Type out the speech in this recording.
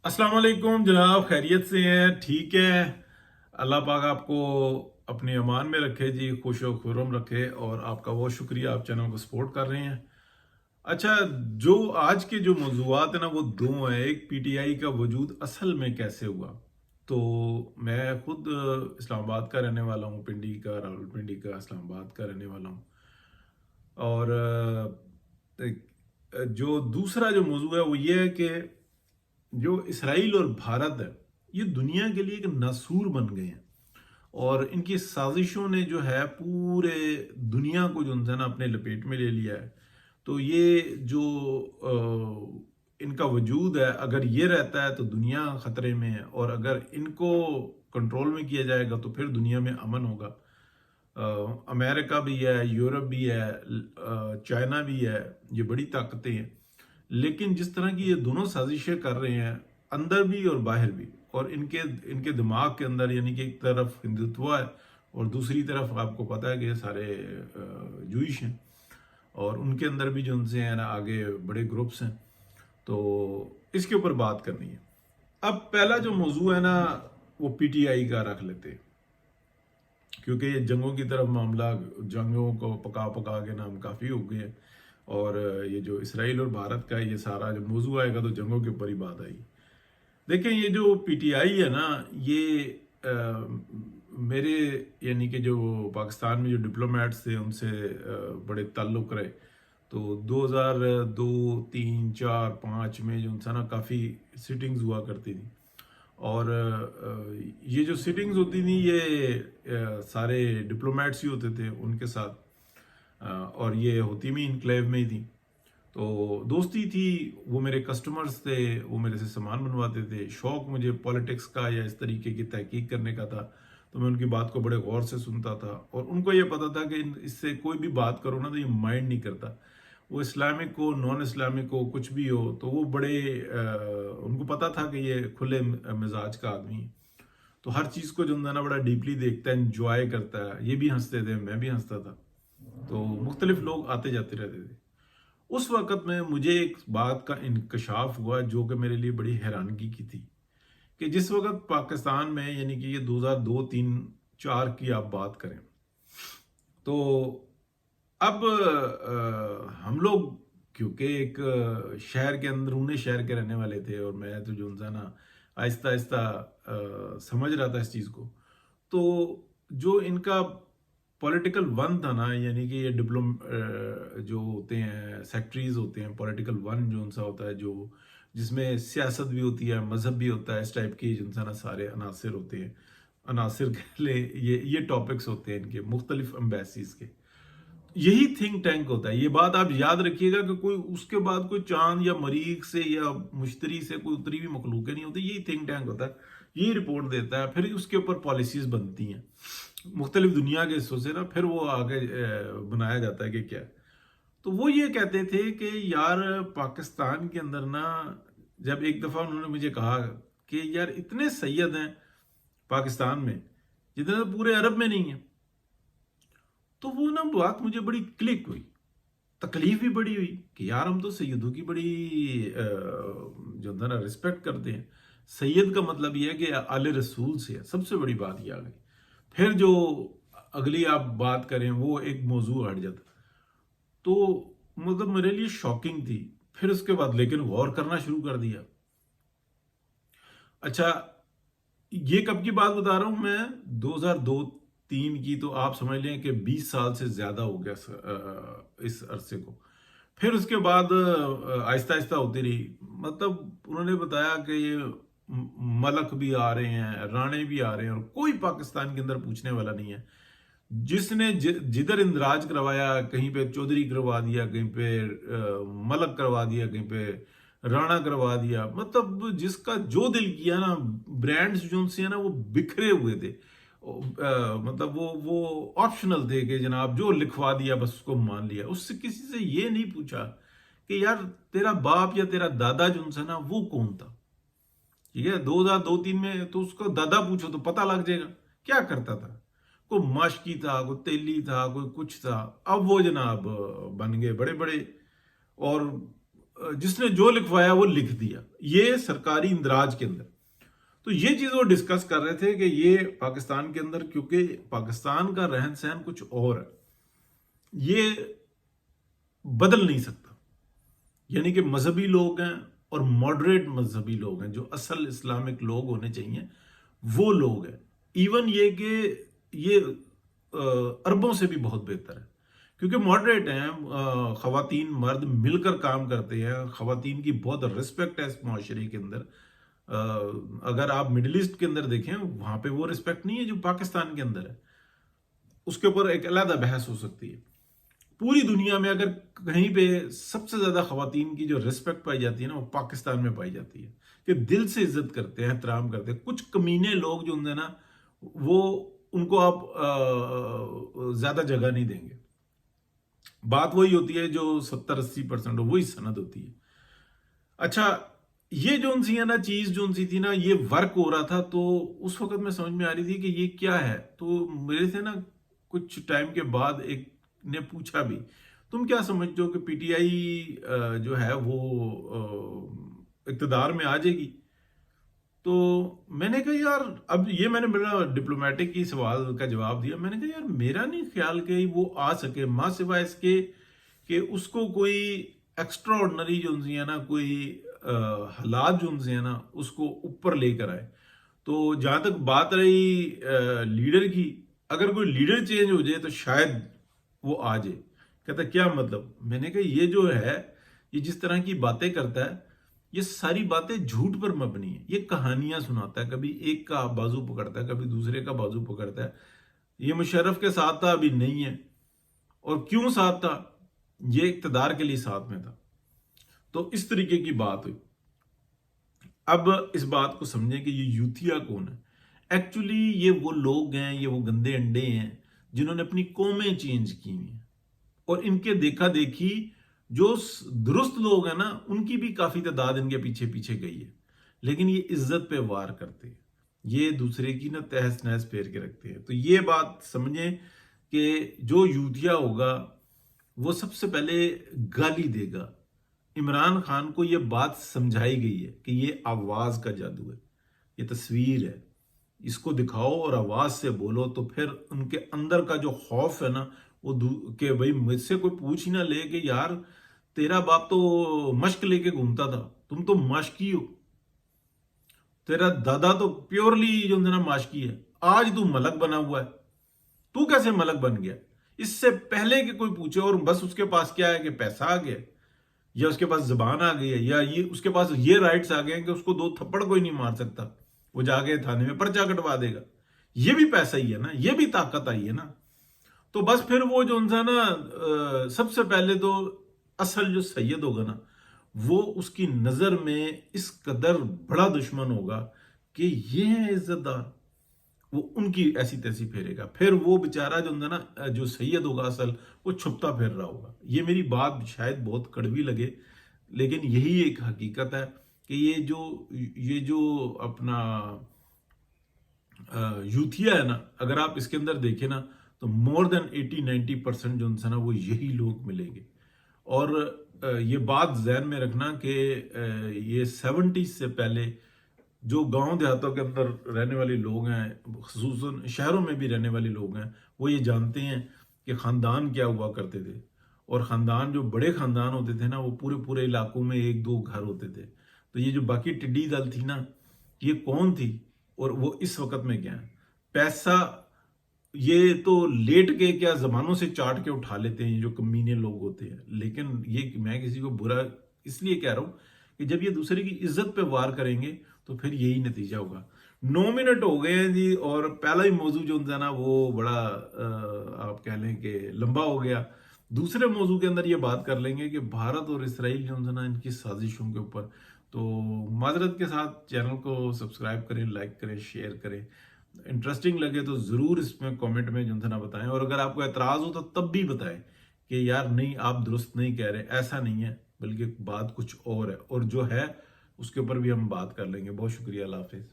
अस्सलाम वालेकुम जनाब, खैरियत से हैं? ठीक है। अल्लाह पाक आपको अपनी अमान में रखे जी, खुश व खुर्रम रखे। और आपका बहुत शुक्रिया, आप चैनल को सपोर्ट कर रहे हैं। अच्छा, जो आज के जो मौजूआत है ना, वो दो हैं। एक पीटीआई का वजूद असल में कैसे हुआ। तो मैं खुद इस्लामाबाद का रहने वाला हूँ, पिंडी का, रावलपिंडी का, इस्लामाबाद का रहने वाला हूँ। और जो दूसरा जो मौजू है वो ये है कि जो इसराइल और भारत है, ये दुनिया के लिए एक नासूर बन गए हैं। और इनकी साजिशों ने जो है पूरे दुनिया को जो है ना अपने लपेट में ले लिया है। तो ये जो इनका वजूद है, अगर ये रहता है तो दुनिया खतरे में है, और अगर इनको कंट्रोल में किया जाएगा तो फिर दुनिया में अमन होगा। अमेरिका भी है, यूरोप भी है, चाइना भी है, ये बड़ी ताकतें हैं। लेकिन जिस तरह की ये दोनों साजिशें कर रहे हैं, अंदर भी और बाहर भी, और इनके इनके दिमाग के अंदर, यानी कि एक तरफ हिंदुत्व है और दूसरी तरफ आपको पता है कि ये सारे जूइश हैं, और उनके अंदर भी जो उनसे है ना आगे बड़े ग्रुप्स हैं। तो इसके ऊपर बात करनी है। अब पहला जो मौजू है ना, वो पीटीआई का रख लेते हैं, क्योंकि ये जंगों की तरफ मामला, जंगों को पका पका के नाम काफ़ी हो गए हैं। और ये जो इसराइल और भारत का ये सारा जो मौजू आएगा तो जंगों के ऊपर ही बात आएगी। देखें, ये जो पीटीआई है ना, ये मेरे यानी कि जो पाकिस्तान में जो डिप्लोमेट्स थे उनसे बड़े ताल्लुक़ रहे। तो 2002, 3, 4, 5 में जो उनसे ना काफ़ी सिटिंग्स हुआ करती थी। और ये जो सिटिंग्स होती थी, ये सारे डिप्लोमेट्स ही होते थे उनके साथ। और ये होती भी इनक्लेव में ही थी। तो दोस्ती थी, वो मेरे कस्टमर्स थे, वो मेरे से सामान बनवाते थे। शौक मुझे पॉलिटिक्स का या इस तरीके की तहकीक करने का था। तो मैं उनकी बात को बड़े गौर से सुनता था, और उनको ये पता था कि इससे कोई भी बात करो ना तो ये माइंड नहीं करता। वो इस्लामिक हो, नॉन इस्लामिक हो, कुछ भी हो, तो वो बड़े उनको पता था कि ये खुले मिजाज का आदमी है। तो हर चीज़ को जो है ना बड़ा डीपली देखता है, इंजॉय करता है। ये भी हंसते थे, मैं भी हंसता था। तो मुख्तलिफ लोग आते जाते रहते थे। उस वक़्त में मुझे एक बात का इंकशाफ हुआ जो कि मेरे लिए बड़ी हैरानगी की थी, कि जिस वक़्त पाकिस्तान में, यानी कि ये 2002, 3, 4 की आप बात करें, तो अब हम लोग क्योंकि एक शहर के अंदरूनी शहर के रहने वाले थे, और मैं तो जो है ना आहिस्ता-आहिस्ता समझ रहा था इस चीज़ को। तो जो इनका पॉलिटिकल वन था ना, यानी कि ये जो होते हैं सेक्रेटरीज होते हैं, पॉलिटिकल वन जो उनसा होता है, जो जिसमें सियासत भी होती है, मजहब भी होता है, इस टाइप की जो उनसा ना सारे अनासर होते हैं। अनासर के लिए ये टॉपिक्स होते हैं इनके मुख्तलिफ एम्बेसीज के। यही थिंक टैंक होता है। ये बात आप याद रखिएगा कि कोई उसके बाद कोई चांद या मरीख से या मुश्तरी से कोई उतरी भी मखलूक नहीं होती। यही थिंक टैंक होता है, यही रिपोर्ट देता है, फिर उसके ऊपर पॉलिसीज बनती हैं मुख्तलिफ दुनिया के हिस्सों से ना, फिर वो आगे बनाया जाता है कि क्या। तो वो ये कहते थे कि यार पाकिस्तान के अंदर ना, जब एक दफ़ा उन्होंने मुझे कहा कि यार इतने सैयद हैं पाकिस्तान में जितने तो पूरे अरब में नहीं है। तो वो ना बात मुझे बड़ी क्लिक हुई, तकलीफ भी बड़ी हुई कि यार हम तो सैयदों की बड़ी जो है ना रिस्पेक्ट करते हैं। सैयद का मतलब ये है कि आले रसूल से है। सबसे बड़ी बात ये आ गई। फिर जो अगली आप बात करें, वो एक मौजू हट जाता। तो मतलब मेरे लिए शॉकिंग थी। फिर उसके बाद लेकिन गौर करना शुरू कर दिया। अच्छा, ये कब की बात बता रहा हूं मैं, 2002-3 की। तो आप समझ लें कि 20 साल से ज्यादा हो गया इस अरसे को। फिर उसके बाद आहिस्ता आहिस्ता होती रही। मतलब उन्होंने बताया कि ये मलक भी आ रहे हैं, राणे भी आ रहे हैं, और कोई पाकिस्तान के अंदर पूछने वाला नहीं है। जिसने जिधर इंदराज करवाया, कहीं पे चौधरी करवा दिया, कहीं पे मलक करवा दिया, कहीं पे राणा करवा दिया। मतलब जिसका जो दिल किया ना, ब्रांड्स जो से है ना वो बिखरे हुए थे। मतलब वो ऑप्शनल थे कि जनाब जो लिखवा दिया बस उसको मान लिया। उससे किसी से ये नहीं पूछा कि यार तेरा बाप या तेरा दादा जो उनसे ना वो कौन था। ठीक है, 2002-3 में तो उसको दादा पूछो तो पता लग जाएगा क्या करता था। कोई माशकी था, कोई तेली था, कोई कुछ था। अब वो जनाब बन गए बड़े बड़े। और जिस ने जो लिखवाया वो लिख दिया, ये सरकारी इंदराज के अंदर। तो ये चीज वो डिस्कस कर रहे थे कि ये पाकिस्तान के अंदर, क्योंकि पाकिस्तान का रहन सहन कुछ और है, ये बदल नहीं सकता। यानी कि मजहबी लोग हैं और मॉडरेट मजहबी लोग हैं, जो असल इस्लामिक लोग होने चाहिए वो लोग हैं। इवन ये कि ये अरबों से भी बहुत बेहतर है, क्योंकि मॉडरेट हैं, खवातीन मर्द मिलकर काम करते हैं, खवातीन की बहुत रिस्पेक्ट है इस माशरे के अंदर। अगर आप मिडिल ईस्ट के अंदर देखें, वहां पे वो रिस्पेक्ट नहीं है जो पाकिस्तान के अंदर है। उसके ऊपर एक अलग बहस हो सकती है। पूरी दुनिया में अगर कहीं पे सबसे ज्यादा खवातीन की जो रिस्पेक्ट पाई जाती है ना, वो पाकिस्तान में पाई जाती है, कि दिल से इज्जत करते हैं, एहतराम करते हैं। कुछ कमीने लोग जो होंगे ना, वो उनको आप ज्यादा जगह नहीं देंगे। बात वही होती है जो 70-80% हो, वही सनद होती है। अच्छा, ये जो सी है ना चीज जो सी थी ना, ये वर्क हो रहा था, तो उस वक्त में समझ में आ रही थी कि ये क्या है। तो मेरे से ना कुछ टाइम के बाद एक ने पूछा भी, तुम क्या समझते हो कि पीटीआई जो है वो इक्तदार में आ जाएगी? तो मैंने कहा यार, अब ये मैंने मेरा डिप्लोमेटिक की सवाल का जवाब दिया। मैंने कहा यार, मेरा नहीं ख्याल कि वो आ सके, मां सिवाय इसके कि उसको कोई एक्स्ट्रा ऑर्डनरी जो है ना, कोई हालात जो है ना, उसको ऊपर लेकर आए। तो जहां तक बात रही लीडर की, अगर कोई लीडर चेंज हो जाए तो शायद वो आ जाए। कहता क्या मतलब? मैंने कहा ये जो है, ये जिस तरह की बातें करता है, ये सारी बातें झूठ पर मबनी है। ये कहानियां सुनाता है, कभी एक का बाजू पकड़ता है, कभी दूसरे का बाजू पकड़ता है। ये मुशर्रफ के साथ था, अभी नहीं है। और क्यों साथ था? ये इक्तदार के लिए साथ में था। तो इस तरीके की बात हुई। अब इस बात को समझें कि ये यूथिया कौन है। एक्चुअली ये वो लोग हैं, ये वो गंदे अंडे हैं जिन्होंने अपनी कौमें चेंज की हुई हैं। और इनके देखा देखी जो दुरुस्त लोग हैं ना, उनकी भी काफी तादाद इनके पीछे पीछे गई है। लेकिन ये इज्जत पे वार करते हैं, ये दूसरे की ना तहस नहस फेर के रखते हैं। तो ये बात समझें कि जो यूथिया होगा वो सबसे पहले गाली देगा। इमरान खान को ये बात समझाई गई है कि ये आवाज का जादू है, ये तस्वीर है, इसको दिखाओ और आवाज से बोलो। तो फिर उनके अंदर का जो खौफ है ना, वो कि भाई मुझसे कोई पूछ ही ना ले कि यार तेरा बाप तो मश्क लेके घूमता था, तुम तो माशकी हो, तेरा दादा तो प्योरली जो है ना माशकी है, आज तू मलक बना हुआ है, तू कैसे मलक बन गया? इससे पहले कि कोई पूछे, और बस उसके पास क्या है कि पैसा आ गया, या उसके पास जबान आ गई है, या ये उसके पास ये राइट्स आ गए हैं कि उसको 2 थप्पड़ कोई नहीं मार सकता, वो जाके थाने में पर्चा कटवा देगा। ये भी पैसा ही है ना, ये भी ताकत आई है ना। तो बस फिर वो जो उनसा ना सबसे पहले तो असल जो सैयद होगा ना, वो उसकी नजर में इस कदर बड़ा दुश्मन होगा कि ये है इज्जतदार, वो उनकी ऐसी तैसी फेरेगा। फिर वो बेचारा जो होता ना, जो सैयद होगा असल, वो छुपता फिर रहा होगा। ये मेरी बात शायद बहुत कड़वी लगे, लेकिन यही एक हकीकत है कि ये जो अपना यूथिया है ना, अगर आप इसके अंदर देखें ना, तो मोर देन 80-90% जो है ना, वो यही लोग मिलेंगे। और ये बात जहन में रखना कि ये 70 से पहले जो गांव देहातों के अंदर रहने वाले लोग हैं, खुसूसन शहरों में भी रहने वाले लोग हैं, वो ये जानते हैं कि खानदान क्या हुआ करते थे। और खानदान, जो बड़े खानदान होते थे ना, वो पूरे पूरे इलाकों में 1-2 घर होते थे। तो ये जो बाकी टिड्डी दल थी ना, ये कौन थी और वो इस वक्त में क्या है? पैसा ये तो लेट के क्या जमानों से चाट के उठा लेते हैं जो कमीने लोग होते हैं। लेकिन ये मैं किसी को बुरा इसलिए कह रहा हूं कि जब ये दूसरे की इज्जत पे वार करेंगे तो फिर यही नतीजा होगा। 9 मिनट हो गए हैं जी, और पहला ही मौजू जो है ना, वो बड़ा आप कह लें कि लंबा हो गया। दूसरे मौजू के अंदर ये बात कर लेंगे कि भारत और इसराइल जो है ना, इनकी साजिशों के ऊपर। तो माजरत के साथ चैनल को सब्सक्राइब करें, लाइक करें, शेयर करें। इंटरेस्टिंग लगे तो जरूर इसमें कमेंट में जो है ना बताएं। और अगर आपको एतराज हो तो तब भी बताएं कि यार नहीं, आप दुरुस्त नहीं कह रहे, ऐसा नहीं है, बल्कि बात कुछ और है। और जो है उसके ऊपर भी हम बात कर लेंगे। बहुत शुक्रिया, अल्लाह हाफिज।